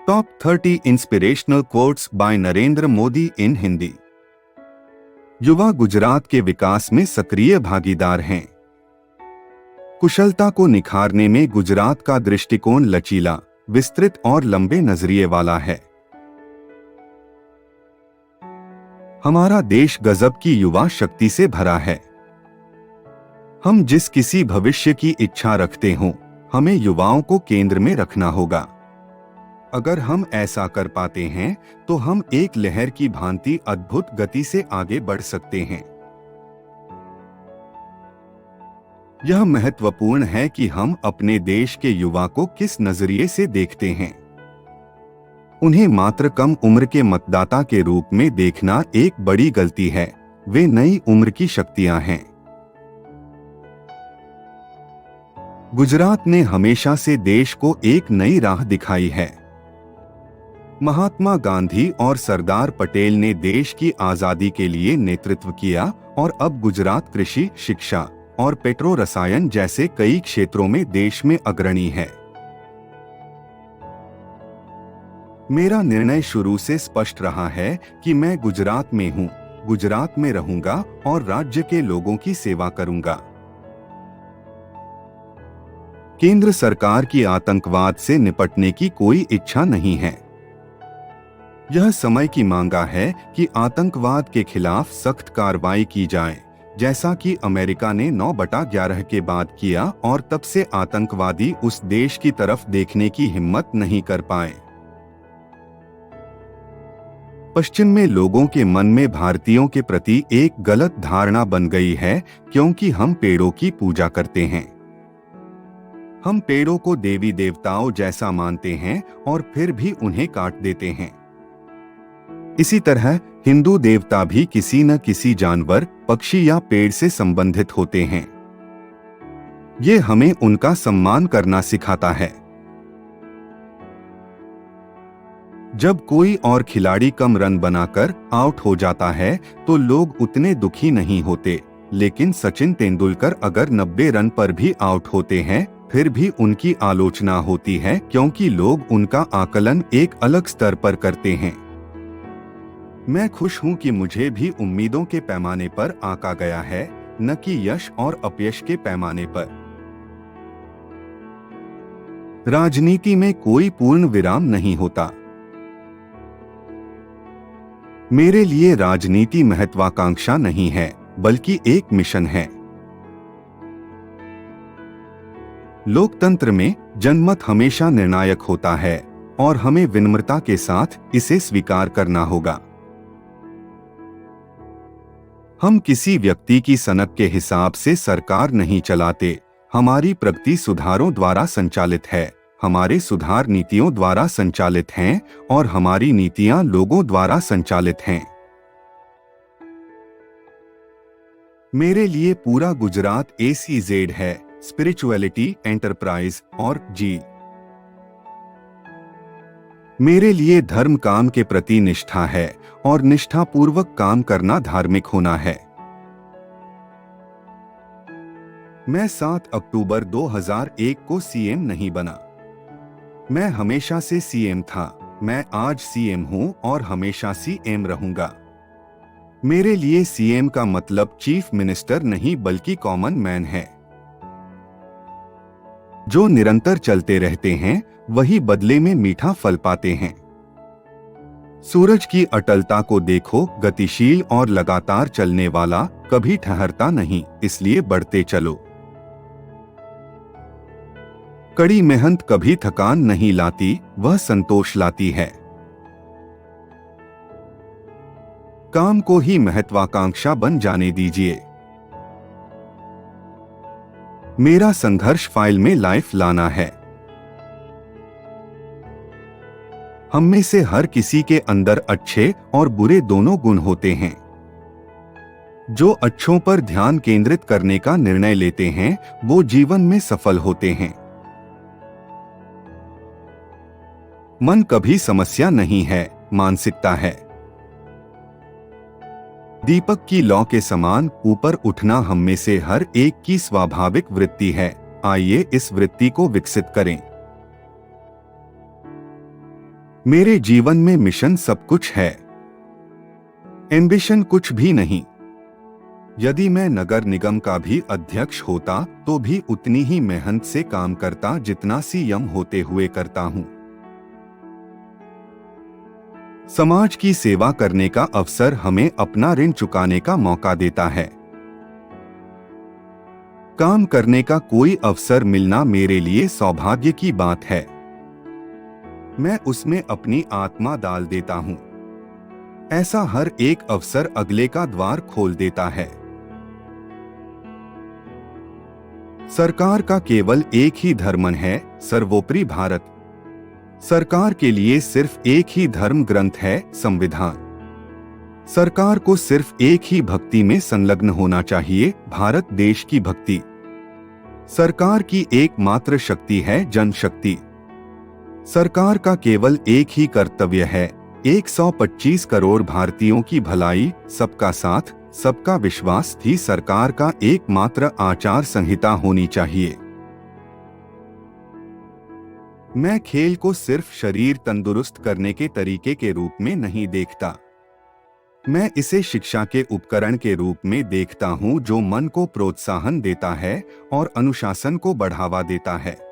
Top 30 inspirational quotes by Narendra Modi in Hindi. युवा गुजरात के विकास में सक्रिय भागीदार हैं। कुशलता को निखारने में गुजरात का दृष्टिकोण लचीला, विस्तृत और लंबे नजरिए वाला है। हमारा देश गजब की युवा शक्ति से भरा है। हम जिस किसी भविष्य की इच्छा रखते हों, हमें युवाओं को केंद्र में रखना होगा। अगर हम ऐसा कर पाते हैं तो हम एक लहर की भांति अद्भुत गति से आगे बढ़ सकते हैं। यह महत्वपूर्ण है कि हम अपने देश के युवा को किस नजरिए से देखते हैं। उन्हें मात्र कम उम्र के मतदाता के रूप में देखना एक बड़ी गलती है। वे नई उम्र की शक्तियां हैं। गुजरात ने हमेशा से देश को एक नई राह दिखाई है। महात्मा गांधी और सरदार पटेल ने देश की आजादी के लिए नेतृत्व किया और अब गुजरात कृषि, शिक्षा और पेट्रो रसायन जैसे कई क्षेत्रों में देश में अग्रणी है। मेरा निर्णय शुरू से स्पष्ट रहा है कि मैं गुजरात में हूं, गुजरात में रहूंगा और राज्य के लोगों की सेवा करूंगा। केंद्र सरकार की आतंकवाद से निपटने की कोई इच्छा नहीं है। यह समय की मांगा है कि आतंकवाद के खिलाफ सख्त कार्रवाई की जाए, जैसा कि अमेरिका ने 9/11 के बाद किया और तब से आतंकवादी उस देश की तरफ देखने की हिम्मत नहीं कर पाए। पश्चिम में लोगों के मन में भारतीयों के प्रति एक गलत धारणा बन गई है, क्योंकि हम पेड़ों की पूजा करते हैं। हम पेड़ों को देवी देवताओं जैसा मानते हैं और फिर भी उन्हें काट देते हैं। इसी तरह हिंदू देवता भी किसी न किसी जानवर, पक्षी या पेड़ से संबंधित होते हैं। ये हमें उनका सम्मान करना सिखाता है। जब कोई और खिलाड़ी कम रन बनाकर आउट हो जाता है तो लोग उतने दुखी नहीं होते, लेकिन सचिन तेंदुलकर अगर 90 रन पर भी आउट होते हैं फिर भी उनकी आलोचना होती है, क्योंकि लोग उनका आकलन एक अलग स्तर पर करते हैं। मैं खुश हूं कि मुझे भी उम्मीदों के पैमाने पर आंका गया है, न कि यश और अपयश के पैमाने पर। राजनीति में कोई पूर्ण विराम नहीं होता। मेरे लिए राजनीति महत्वाकांक्षा नहीं है, बल्कि एक मिशन है। लोकतंत्र में जनमत हमेशा निर्णायक होता है और हमें विनम्रता के साथ इसे स्वीकार करना होगा। हम किसी व्यक्ति की सनक के हिसाब से सरकार नहीं चलाते। हमारी प्रगति सुधारों द्वारा संचालित है, हमारे सुधार नीतियों द्वारा संचालित हैं और हमारी नीतियां लोगों द्वारा संचालित हैं। मेरे लिए पूरा गुजरात ACZ है, स्पिरिचुअलिटी, एंटरप्राइज और जी। मेरे लिए धर्म काम के प्रति निष्ठा है और निष्ठापूर्वक काम करना धार्मिक होना है। मैं 7 अक्टूबर 2001 को CM नहीं बना। मैं हमेशा से CM था। मैं आज CM हूं और हमेशा CM रहूंगा। मेरे लिए CM का मतलब चीफ मिनिस्टर नहीं, बल्कि कॉमन मैन है। जो निरंतर चलते रहते हैं वही बदले में मीठा फल पाते हैं। सूरज की अटलता को देखो, गतिशील और लगातार चलने वाला, कभी ठहरता नहीं, इसलिए बढ़ते चलो। कड़ी मेहनत कभी थकान नहीं लाती, वह संतोष लाती है। काम को ही महत्वाकांक्षा बन जाने दीजिए। मेरा संघर्ष फाइल में लाइफ लाना है। हम में से हर किसी के अंदर अच्छे और बुरे दोनों गुण होते हैं। जो अच्छों पर ध्यान केंद्रित करने का निर्णय लेते हैं वो जीवन में सफल होते हैं। मन कभी समस्या नहीं है, मानसिकता है। दीपक की लौ के समान ऊपर उठना हम में से हर एक की स्वाभाविक वृत्ति है। आइए इस वृत्ति को विकसित करें। मेरे जीवन में मिशन सब कुछ है, एम्बिशन कुछ भी नहीं। यदि मैं नगर निगम का भी अध्यक्ष होता तो भी उतनी ही मेहनत से काम करता जितना सीएम होते हुए करता हूं। समाज की सेवा करने का अवसर हमें अपना ऋण चुकाने का मौका देता है। काम करने का कोई अवसर मिलना मेरे लिए सौभाग्य की बात है। मैं उसमें अपनी आत्मा डाल देता हूं। ऐसा हर एक अवसर अगले का द्वार खोल देता है। सरकार का केवल एक ही धर्म है, सर्वोपरि भारत। सरकार के लिए सिर्फ एक ही धर्म ग्रंथ है, संविधान। सरकार को सिर्फ एक ही भक्ति में संलग्न होना चाहिए, भारत देश की भक्ति। सरकार की एकमात्र शक्ति है जनशक्ति। सरकार का केवल एक ही कर्तव्य है, 125 करोड़ भारतीयों की भलाई, सबका साथ, सबका विश्वास ही सरकार का एकमात्र आचार संहिता होनी चाहिए। मैं खेल को सिर्फ शरीर तंदुरुस्त करने के तरीके के रूप में नहीं देखता। मैं इसे शिक्षा के उपकरण के रूप में देखता हूं जो मन को प्रोत्साहन देता है और अनुशासन को बढ़ावा देता है।